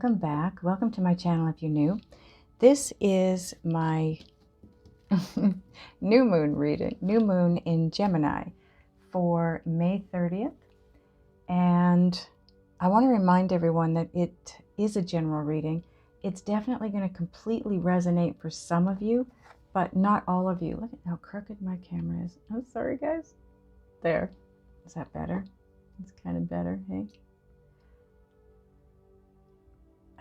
welcome back. Welcome to my channel if you're new. This is my new moon reading, new moon in Gemini for May 30th. And I want to remind everyone that it is a general reading. It's definitely going to completely resonate for some of you, but not all of you. Look at how crooked my camera is. Oh, sorry guys. There. Is that better? It's kind of better, hey?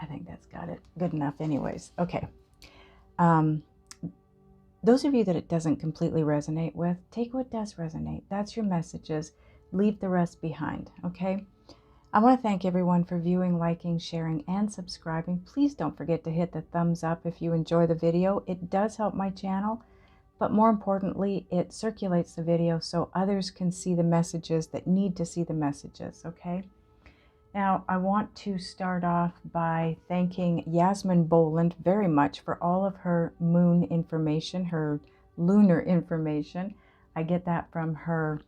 I think that's got it. Good enough anyways. Okay. Those of you that it doesn't completely resonate with, take what does resonate. That's your messages. Leave the rest behind, okay? I want to thank everyone for viewing, liking, sharing, and subscribing. Please don't forget to hit the thumbs up if you enjoy the video. It does help my channel, but more importantly, it circulates the video so others can see the messages that need to see the messages, okay? Now, I want to start off by thanking Yasmin Boland very much for all of her moon information, her lunar information. I get that from her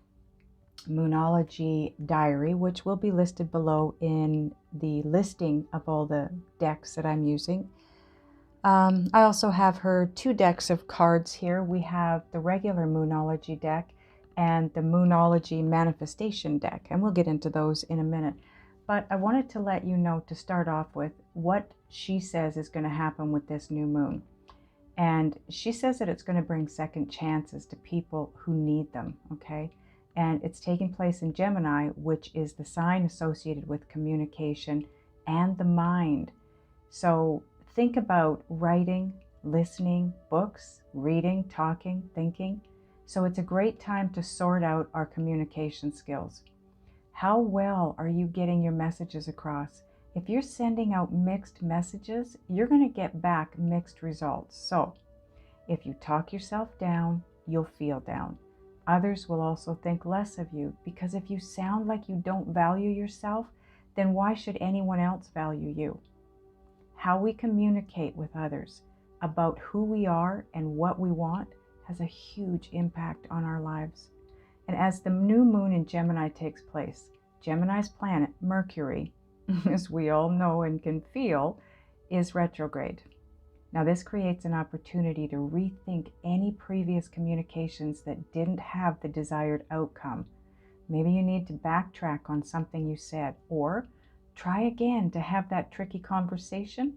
Moonology Diary, which will be listed below in the listing of all the decks that I'm using. I also have her 2 decks of cards here. We have the regular Moonology deck and the Moonology Manifestation deck, and we'll get into those in a minute. But I wanted to let you know to start off with what she says is going to happen with this new moon. And she says that it's going to bring second chances to people who need them, okay? And it's taking place in Gemini, which is the sign associated with communication and the mind. So think about writing, listening, books, reading, talking, thinking. So it's a great time to sort out our communication skills. How well are you getting your messages across? If you're sending out mixed messages, you're going to get back mixed results. So if you talk yourself down, you'll feel down. Others will also think less of you, because if you sound like you don't value yourself, then why should anyone else value you? How we communicate with others about who we are and what we want has a huge impact on our lives. And as the new moon in Gemini takes place, Gemini's planet, Mercury, as we all know and can feel, is retrograde. Now this creates an opportunity to rethink any previous communications that didn't have the desired outcome. Maybe you need to backtrack on something you said, or try again to have that tricky conversation.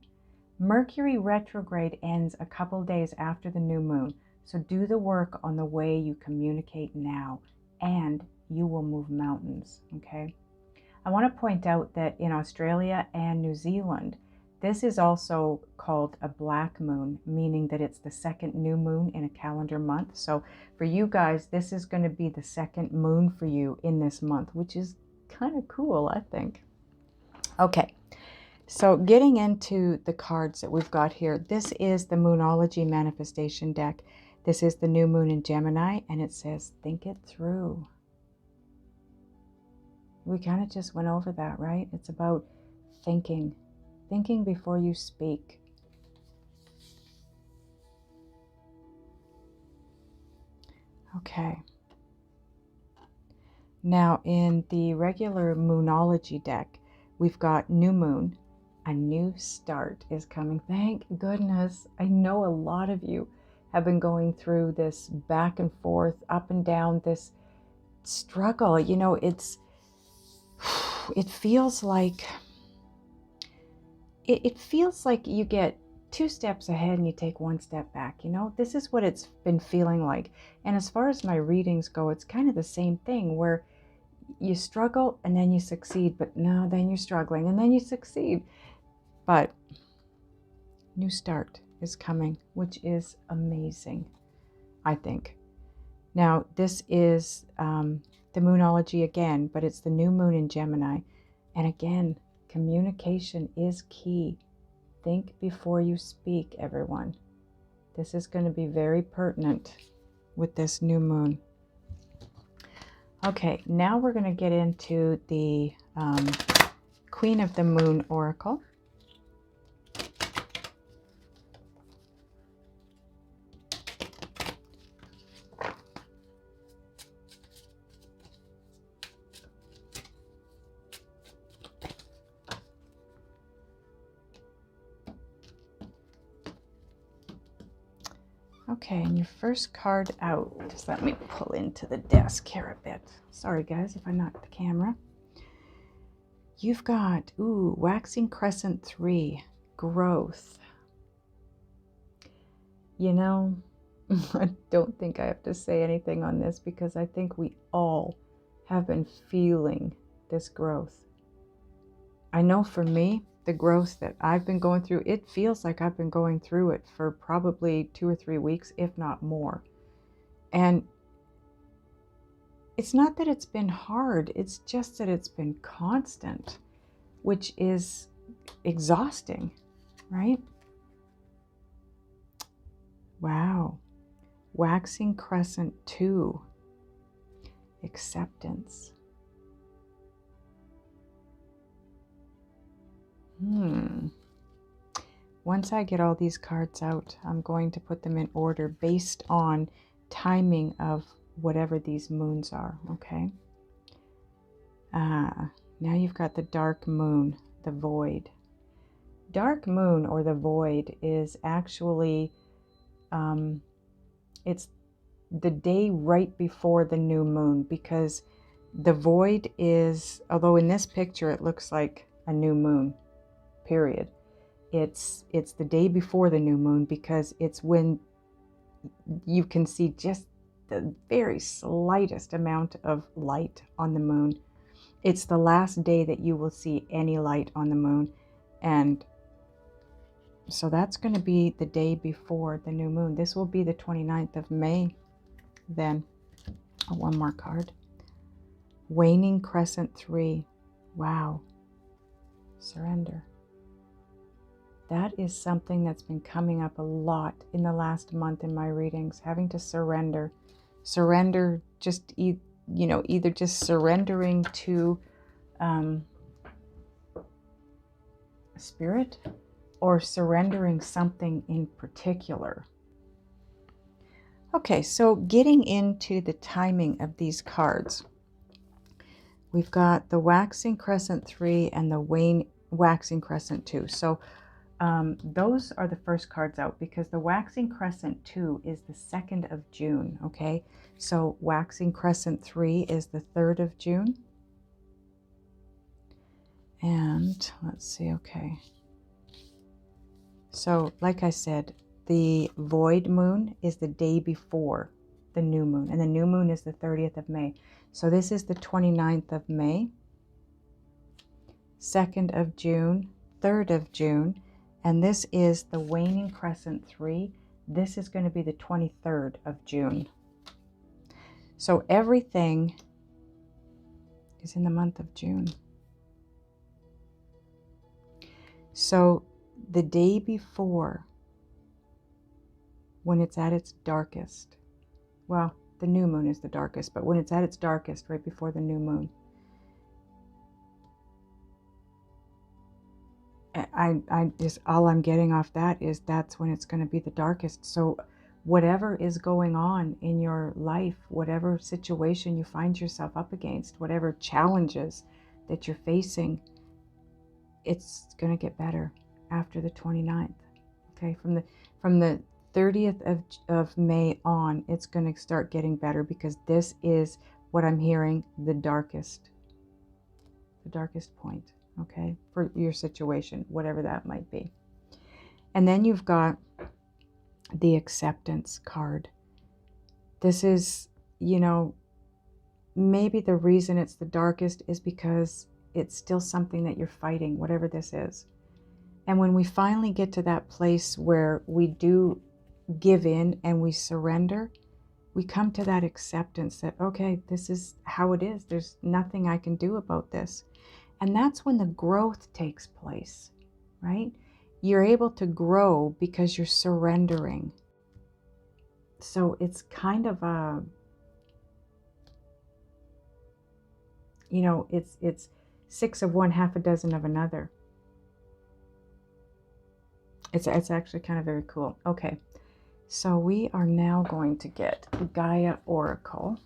Mercury retrograde ends a couple days after the new moon, so do the work on the way you communicate now, and you will move mountains, okay? I want to point out that in Australia and New Zealand, this is also called a black moon, meaning that it's the second new moon in a calendar month. So for you guys, this is going to be the second moon for you in this month, which is kind of cool, I think. Okay, so getting into the cards that we've got here, this is the Moonology Manifestation deck. This is the new moon in Gemini, and it says, think it through. We kind of just went over that, right? It's about thinking before you speak. Okay. Now in the regular Moonology deck, we've got new moon. A new start is coming. Thank goodness. I know a lot of you have been going through this back and forth, up and down, this struggle. You know, it feels like you get 2 steps ahead and you take 1 step back. You know, this is what it's been feeling like. And as far as my readings go, it's kind of the same thing, where you struggle and then you succeed, but no, then you're struggling and then you succeed. But new start is coming, which is amazing, I think. Now, this is the Moonology again, but it's the new moon in Gemini. And again, communication is key. Think before you speak, everyone. This is going to be very pertinent with this new moon. Okay, now we're going to get into the Queen of the Moon Oracle. Okay, and your first card out. Just let me pull into the desk here a bit. Sorry, guys, if I knock the camera. You've got, ooh, Waxing Crescent 3, growth. You know, I don't think I have to say anything on this because I think we all have been feeling this growth. I know for me, the growth that I've been going through, it feels like I've been going through it for probably 2 or 3 weeks, if not more. And it's not that it's been hard, it's just that it's been constant, which is exhausting, right? Wow. Waxing Crescent 2, acceptance. Once I get all these cards out, I'm going to put them in order based on timing of whatever these moons are, okay? Now you've got the dark moon, the void. Dark moon or the void is actually, it's the day right before the new moon, because the void is, although in this picture it looks like a new moon, period. It's the day before the new moon because it's when you can see just the very slightest amount of light on the moon. It's the last day that you will see any light on the moon. And so that's going to be the day before the new moon. This will be the 29th of May then. Oh, one more card. Waning Crescent 3. Wow. Surrender. That is something that's been coming up a lot in the last month in my readings, having to surrender. Surrender, just, either just surrendering to spirit or surrendering something in particular. Okay, so getting into the timing of these cards. We've got the Waxing Crescent 3 and the Waxing Crescent 2. So those are the first cards out because the Waxing Crescent 2 is the 2nd of June, okay? So Waxing Crescent 3 is the 3rd of June. And let's see, okay. So like I said, the void moon is the day before the new moon, and the new moon is the 30th of May. So this is the 29th of May, 2nd of June, 3rd of June, and this is the Waning Crescent 3. This is going to be the 23rd of June. So everything is in the month of June. So the day before, when it's at its darkest, well, the new moon is the darkest, but when it's at its darkest, right before the new moon, I just, all I'm getting off that is that's when it's going to be the darkest. So whatever is going on in your life, whatever situation you find yourself up against, whatever challenges that you're facing, it's going to get better after the 29th. Okay, from the 30th of May on, it's going to start getting better because this is what I'm hearing, the darkest point, okay, for your situation, whatever that might be. And then you've got the acceptance card. This is, maybe the reason it's the darkest is because it's still something that you're fighting, whatever this is. And when we finally get to that place where we do give in and we surrender, we come to that acceptance that, okay, this is how it is. There's nothing I can do about this. And that's when the growth takes place, right? You're able to grow because you're surrendering. So it's kind of a, it's 6 of one, half a dozen of another. It's actually kind of very cool. Okay, so we are now going to get Gaia Oracle.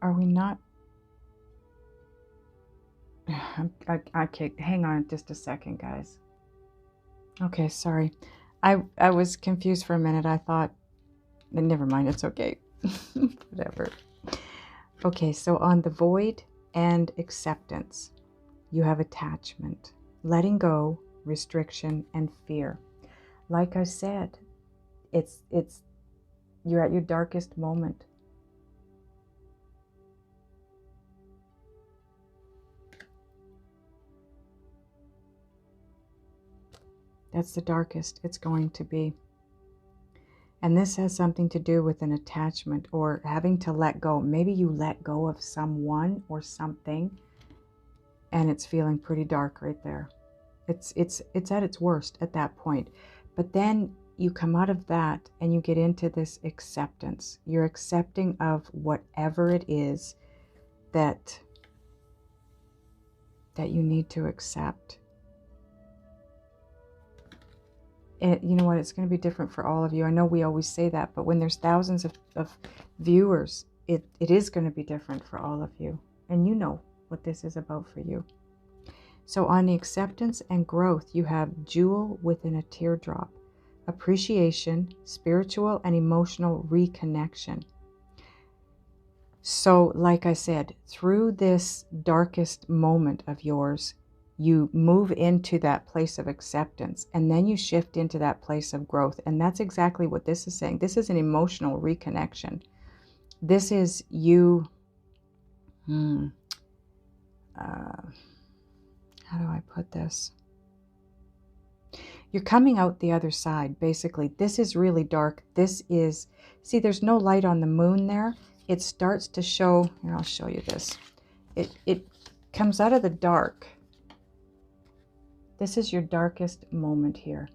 Are we not? Okay, hang on just a second, guys. Okay, sorry. I was confused for a minute. I thought, never mind, it's okay. Whatever. Okay, so on the void and acceptance, you have attachment, letting go, restriction, and fear. Like I said, it's you're at your darkest moment. That's the darkest it's going to be. And this has something to do with an attachment or having to let go. Maybe you let go of someone or something, and it's feeling pretty dark right there. It's at its worst at that point. But then you come out of that and you get into this acceptance. You're accepting of whatever it is that you need to accept. You know what, it's going to be different for all of you. I know we always say that, but when there's thousands of viewers, it is going to be different for all of you. And you know what this is about for you. So on the acceptance and growth, you have jewel within a teardrop, appreciation, spiritual and emotional reconnection. So like I said, through this darkest moment of yours, you move into that place of acceptance, and then you shift into that place of growth. And that's exactly what this is saying. This is an emotional reconnection. This is you, how do I put this? You're coming out the other side, basically. This is really dark. This is, see, there's no light on the moon there. It starts to show, here, I'll show you this. It comes out of the dark. This is your darkest moment here.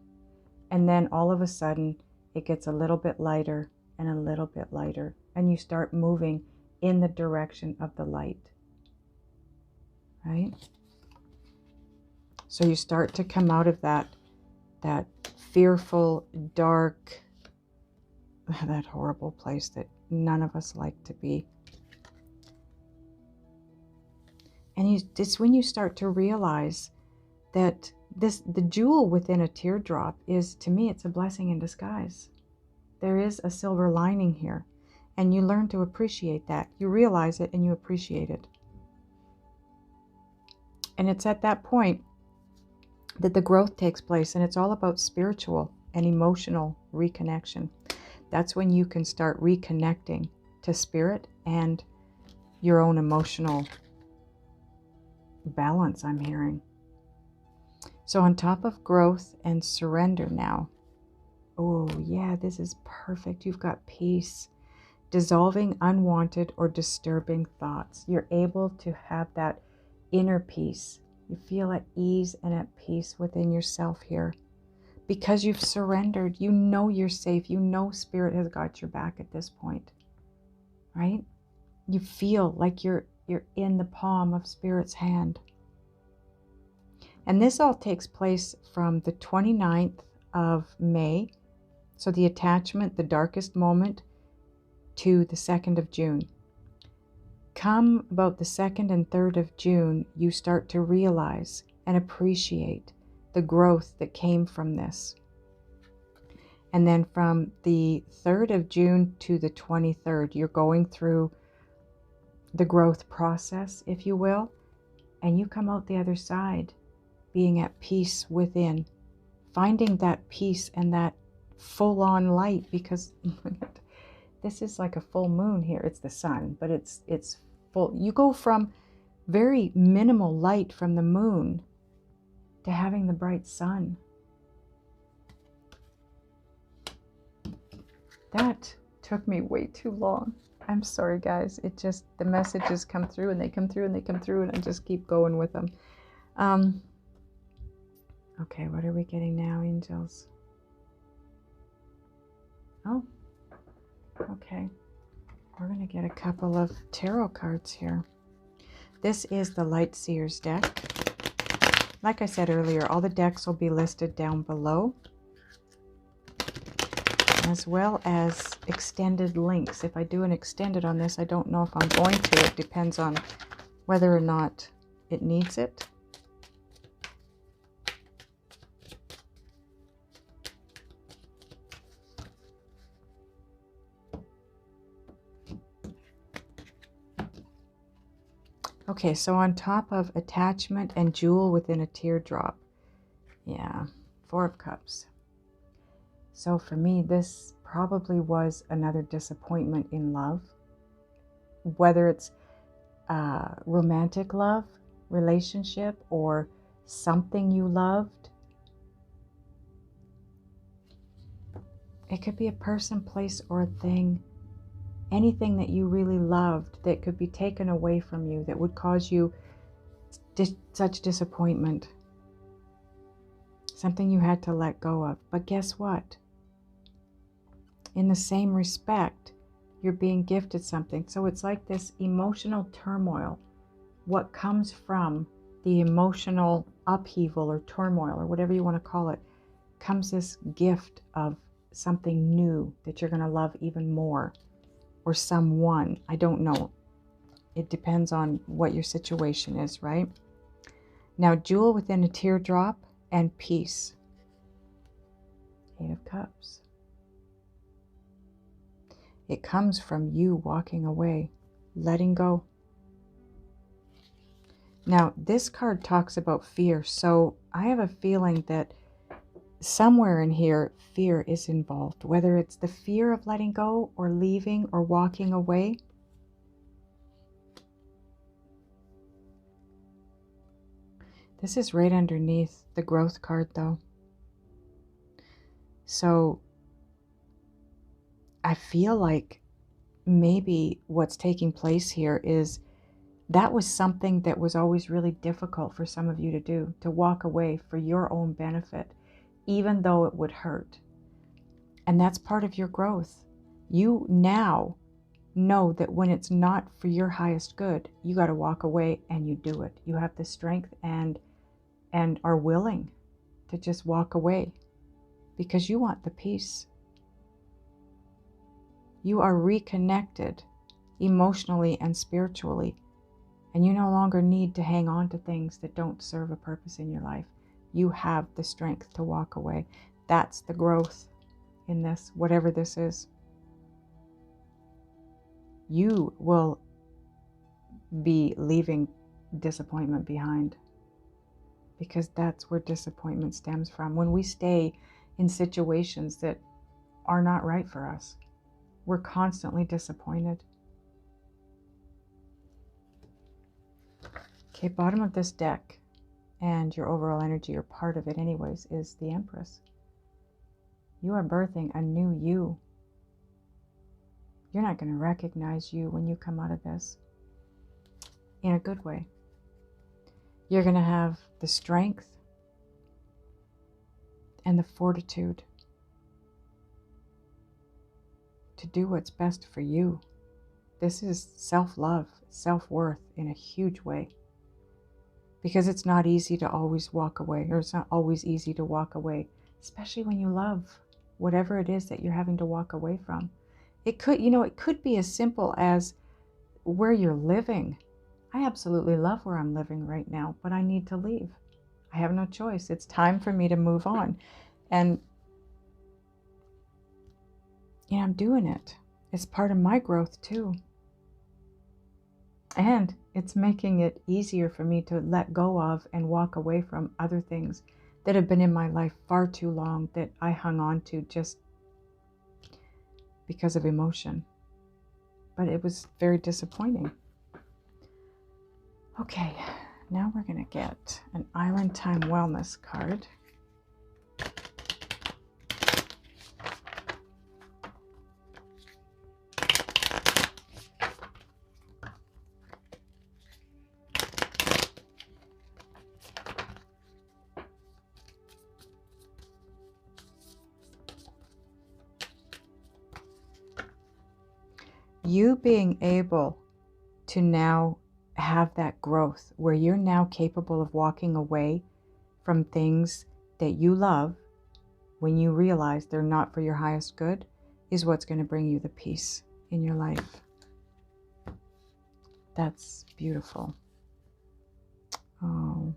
And then all of a sudden, it gets a little bit lighter and a little bit lighter. And you start moving in the direction of the light. Right? So you start to come out of that fearful, dark, that horrible place that none of us like to be. And it's when you start to realize that the jewel within a teardrop is, to me, it's a blessing in disguise. There is a silver lining here, and you learn to appreciate that. You realize it and you appreciate it. And it's at that point that the growth takes place, and it's all about spiritual and emotional reconnection. That's when you can start reconnecting to spirit and your own emotional balance, I'm hearing. So on top of growth and surrender now, oh yeah, this is perfect. You've got peace, dissolving unwanted or disturbing thoughts. You're able to have that inner peace. You feel at ease and at peace within yourself here because you've surrendered. You know you're safe. You know spirit has got your back at this point, right? You feel like you're in the palm of spirit's hand. And this all takes place from the 29th of May, so the attachment, the darkest moment, to the 2nd of June. Come about the 2nd and 3rd of June, you start to realize and appreciate the growth that came from this. And then from the 3rd of June to the 23rd, you're going through the growth process, if you will, and you come out the other side being at peace within, finding that peace and that full-on light, because this is like a full moon here. It's the sun, but it's full. You go from very minimal light from the moon to having the bright sun. That took me way too long. I'm sorry, guys. It just, the messages come through and they come through and they come through, and I just keep going with them. Okay, what are we getting now, angels? Oh, okay. We're going to get a couple of tarot cards here. This is the Light Seers deck. Like I said earlier, all the decks will be listed down below. as well as extended links. If I do an extended on this, I don't know if I'm going to. It depends on whether or not it needs it. Okay, so on top of attachment and jewel within a teardrop. Yeah, 4 of Cups. So for me, this probably was another disappointment in love. Whether it's romantic love, relationship, or something you loved. It could be a person, place, or a thing. Anything that you really loved that could be taken away from you, that would cause you such disappointment. Something you had to let go of. But guess what? In the same respect, you're being gifted something. So it's like this emotional turmoil. What comes from the emotional upheaval or turmoil or whatever you want to call it, comes this gift of something new that you're going to love even more. Or someone, I don't know. It depends on what your situation is, right? Now, jewel within a teardrop and peace. 8 of Cups. It comes from you walking away, letting go. Now, this card talks about fear, so I have a feeling that somewhere in here, fear is involved, whether it's the fear of letting go or leaving or walking away. This is right underneath the growth card, though. So I feel like maybe what's taking place here is that was something that was always really difficult for some of you to do, to walk away for your own benefit, even though it would hurt. And that's part of your growth. You now know that when it's not for your highest good, you got to walk away, and you do it. You have the strength and are willing to just walk away because you want the peace. You are reconnected emotionally and spiritually, and you no longer need to hang on to things that don't serve a purpose in your life. You have the strength to walk away. That's the growth in this, whatever this is. You will be leaving disappointment behind, because that's where disappointment stems from. When we stay in situations that are not right for us, we're constantly disappointed. Okay, bottom of this deck, and your overall energy, or part of it anyways, is the Empress. You are birthing a new you. You're not going to recognize you when you come out of this, in a good way. You're going to have the strength and the fortitude to do what's best for you. This is self-love, self-worth in a huge way. Because it's not easy to always walk away, or it's not always easy to walk away, especially when you love whatever it is that you're having to walk away from. It could, it could be as simple as where you're living. I absolutely love where I'm living right now, but I need to leave. I have no choice. It's time for me to move on. And I'm doing it. It's part of my growth too. And it's making it easier for me to let go of and walk away from other things that have been in my life far too long, that I hung on to just because of emotion. But it was very disappointing. Okay, now we're going to get an Island Time Wellness card. You being able to now have that growth where you're now capable of walking away from things that you love when you realize they're not for your highest good, is what's going to bring you the peace in your life. That's beautiful. Oh.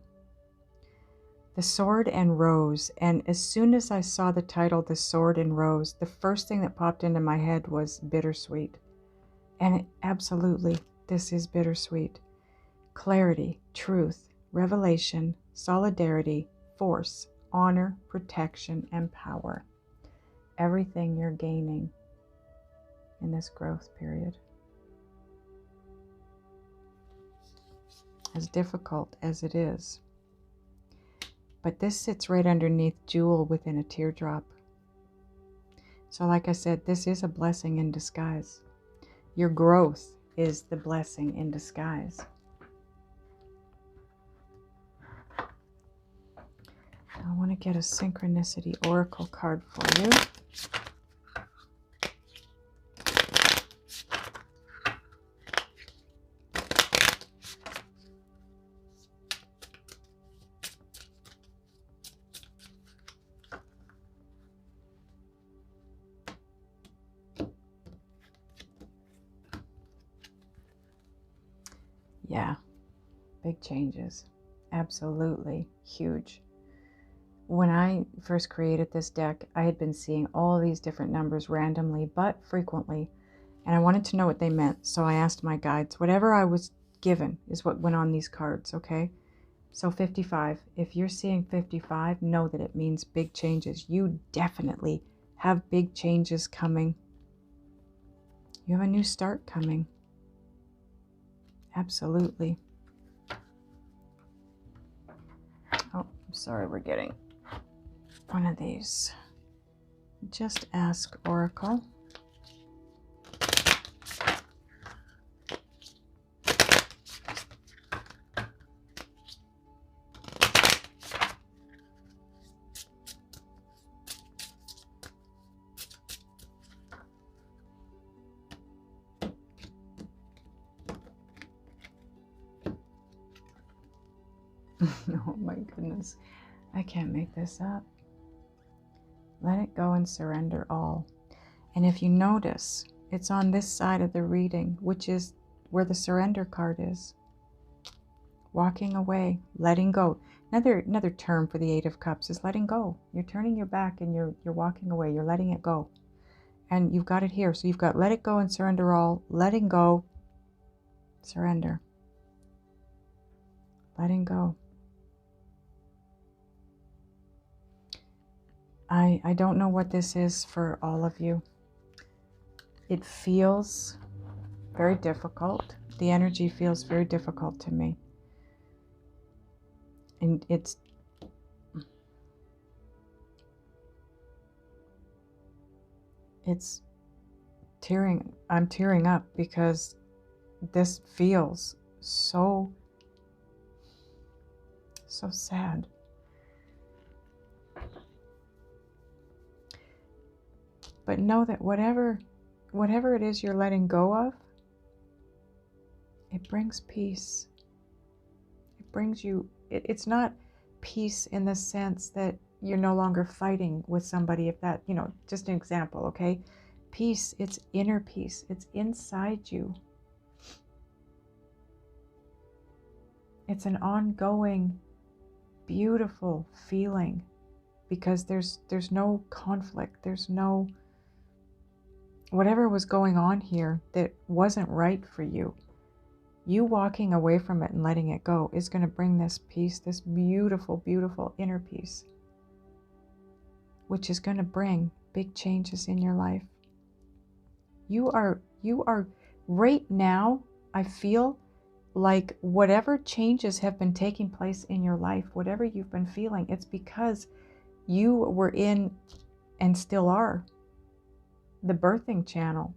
The Sword and Rose. And as soon as I saw the title, The Sword and Rose, the first thing that popped into my head was bittersweet. And absolutely, this is bittersweet. Clarity, truth, revelation, solidarity, force, honor, protection, and power. Everything you're gaining in this growth period. As difficult as it is. But this sits right underneath Jewel within a teardrop. So like I said, this is a blessing in disguise. Your growth is the blessing in disguise. I want to get a Synchronicity Oracle card for you. Yeah, big changes. Absolutely huge. When I first created this deck, I had been seeing all these different numbers randomly, but frequently, and I wanted to know what they meant. So I asked my guides. Whatever I was given is what went on these cards, okay? So 55, if you're seeing 55, know that it means big changes. You definitely have big changes coming. You have a new start coming. Absolutely. Oh, I'm sorry, we're getting one of these. Just ask Oracle. Oh my goodness, I can't make this up. Let it go and surrender all. And if you notice, it's on this side of the reading, which is where the surrender card is. Walking away, letting go. Another term for the Eight of Cups is letting go. You're turning your back and you're walking away. You're letting it go. And you've got it here. So you've got let it go and surrender all, letting go, surrender. Letting go. I don't know what this is for all of you. It feels very difficult. The energy feels very difficult to me. And it's tearing. I'm tearing up because this feels so sad. But know that whatever it is you're letting go of, it brings peace. It brings you, it's not peace in the sense that you're no longer fighting with somebody, if that, just an example, okay? Peace, it's inner peace. It's inside you. It's an ongoing, beautiful feeling because there's no conflict. There's no, whatever was going on here that wasn't right for you. You walking away from it and letting it go is going to bring this peace, this beautiful, beautiful inner peace, which is going to bring big changes in your life. You are right now, I feel like whatever changes have been taking place in your life, whatever you've been feeling, it's because you were in, and still are, the birthing channel.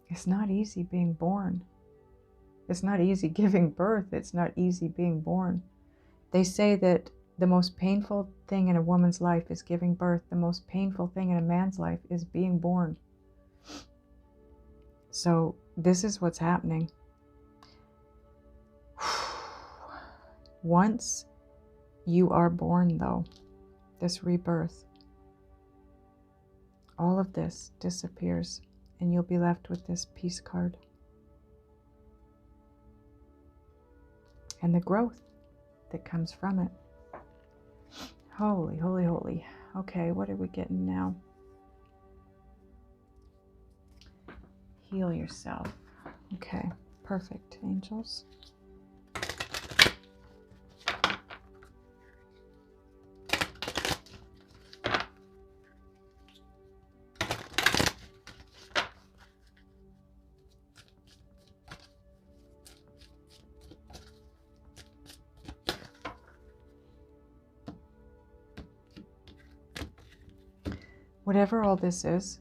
It's not easy being born. It's not easy giving birth. It's not easy being born. They say that the most painful thing in a woman's life is giving birth. The most painful thing in a man's life is being born. So this is what's happening. Once you are born, though, this rebirth, all of this disappears and you'll be left with this peace card. And the growth that comes from it. Holy, holy, holy. Okay, what are we getting now? Heal yourself. Okay, perfect, angels. Whatever all this is,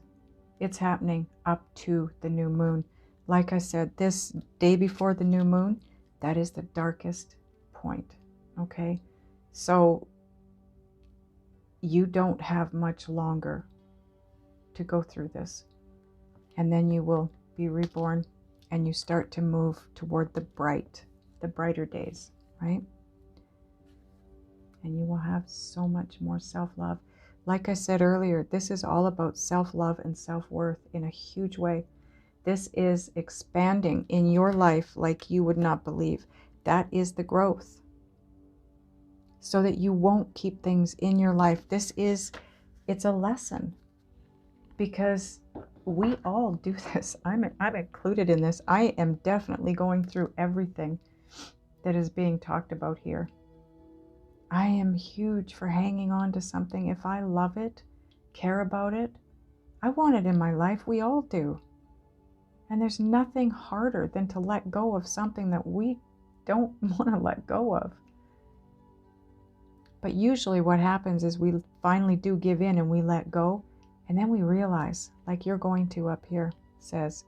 it's happening up to the new moon. Like I said, this day before the new moon, that is the darkest point, okay? So you don't have much longer to go through this. And then you will be reborn and you start to move toward the brighter days, right? And you will have so much more self-love. Like I said earlier, this is all about self-love and self-worth in a huge way. This is expanding in your life like you would not believe. That is the growth. So that you won't keep things in your life. It's a lesson. Because we all do this. I'm included in this. I am definitely going through everything that is being talked about here. I am huge for hanging on to something. If I love it, care about it, I want it in my life. We all do. And there's nothing harder than to let go of something that we don't want to let go of. But usually what happens is we finally do give in and we let go. And then we realize, like you're going to up here says,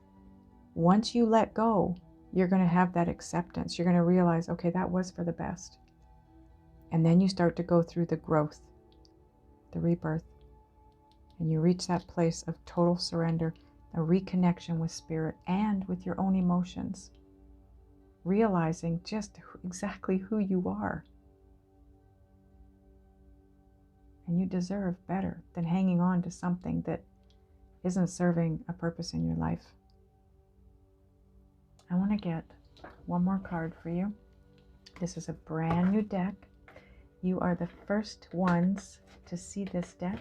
once you let go, you're going to have that acceptance. You're going to realize, okay, that was for the best. And then you start to go through the growth, the rebirth, and you reach that place of total surrender, a reconnection with spirit and with your own emotions, realizing just exactly who you are. And you deserve better than hanging on to something that isn't serving a purpose in your life. I want to get one more card for you. This is a brand new deck. You are the first ones to see this deck,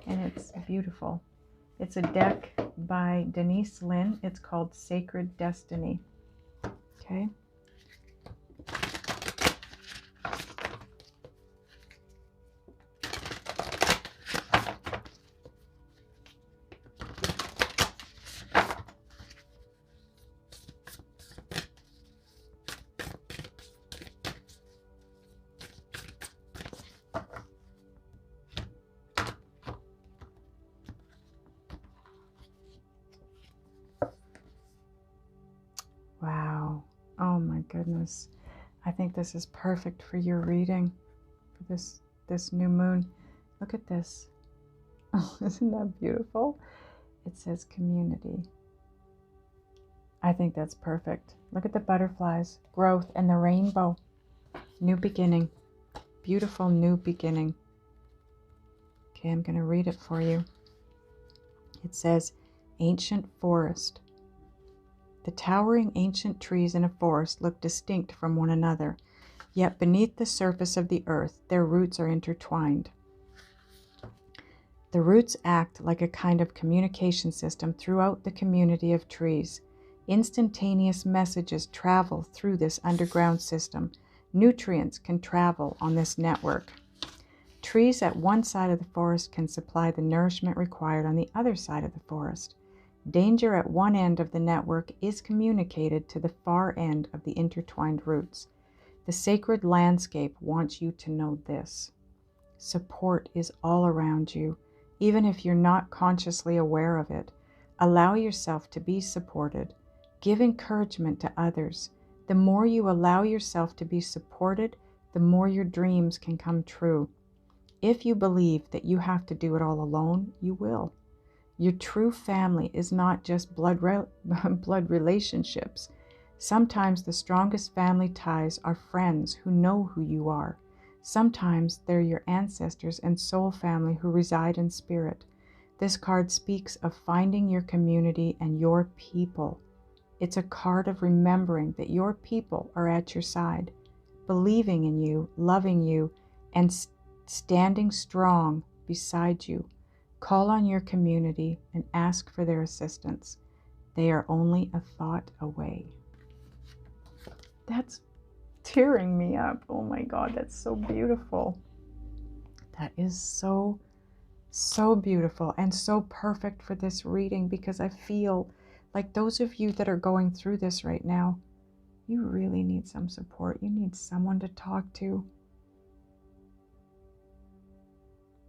and it's beautiful. It's a deck by Denise Lynn. It's called Sacred Destiny. Okay. Wow. Oh my goodness. I think this is perfect for your reading for this new moon. Look at this. Oh, isn't that beautiful? It says community. I think that's perfect. Look at the butterflies, growth, and the rainbow. New beginning. Beautiful new beginning. Okay, I'm going to read it for you. It says, ancient forest. The towering ancient trees in a forest look distinct from one another, yet beneath the surface of the earth, their roots are intertwined. The roots act like a kind of communication system throughout the community of trees. Instantaneous messages travel through this underground system. Nutrients can travel on this network. Trees at one side of the forest can supply the nourishment required on the other side of the forest. Danger at one end of the network is communicated to the far end of the intertwined roots. The sacred landscape wants you to know this. Support is all around you, even if you're not consciously aware of it. Allow yourself to be supported. Give encouragement to others. The more you allow yourself to be supported, the more your dreams can come true. If you believe that you have to do it all alone, you will. Your true family is not just blood relationships. Sometimes the strongest family ties are friends who know who you are. Sometimes they're your ancestors and soul family who reside in spirit. This card speaks of finding your community and your people. It's a card of remembering that your people are at your side, believing in you, loving you, and standing strong beside you. Call on your community and ask for their assistance. They are only a thought away. That's tearing me up. Oh my God, that's so beautiful. That is so beautiful and so perfect for this reading, because I feel like those of you that are going through this right now, you really need some support. You need someone to talk to.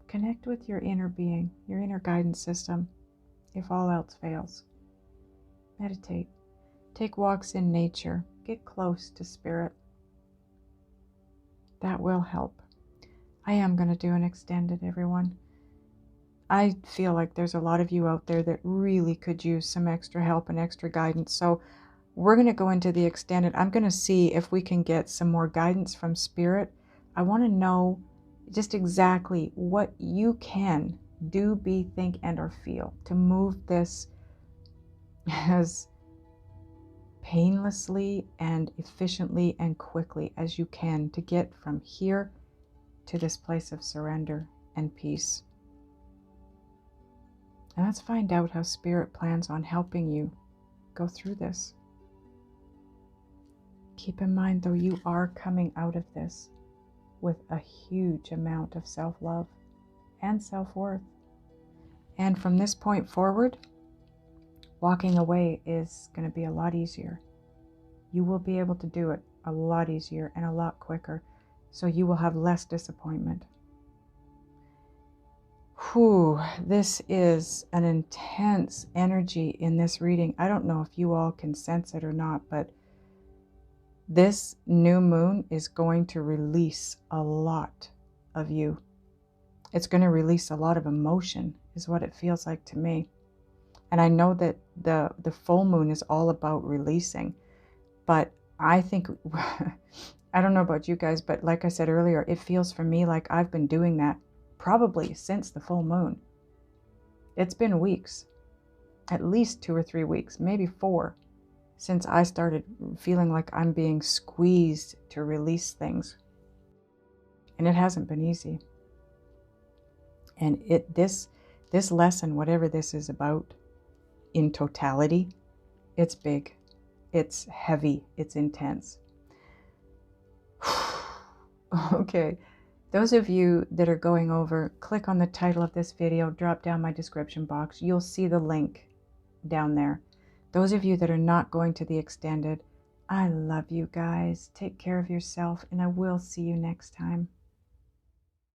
Connect with your inner being, your inner guidance system, if all else fails. Meditate. Take walks in nature. Get close to spirit. That will help. I am going to do an extended, everyone. I feel like there's a lot of you out there that really could use some extra help and extra guidance. So we're going to go into the extended. I'm going to see if we can get some more guidance from spirit. I want to know just exactly what you can do, be, think, and or feel to move this as painlessly and efficiently and quickly as you can to get from here to this place of surrender and peace. And let's find out how spirit plans on helping you go through this. Keep in mind, though, you are coming out of this with a huge amount of self-love and self-worth. And from this point forward, walking away is going to be a lot easier. You will be able to do it a lot easier and a lot quicker, so you will have less disappointment. Whew, this is an intense energy in this reading. I don't know if you all can sense it or not, but this new moon is going to release a lot of you. It's going to release a lot of emotion, is what it feels like to me. And I know that the full moon is all about releasing, but I think, I don't know about you guys, but like I said earlier, it feels for me like I've been doing that probably since the full moon. It's been weeks, at least 2 or 3 weeks, maybe 4, since I started feeling like I'm being squeezed to release things. And it hasn't been easy. And this lesson, whatever this is about in totality, it's big, it's heavy, it's intense. Okay, those of you that are going over, click on the title of this video, drop down my description box. You'll see the link down there. Those of you that are not going to the extended, I love you guys. Take care of yourself, and I will see you next time.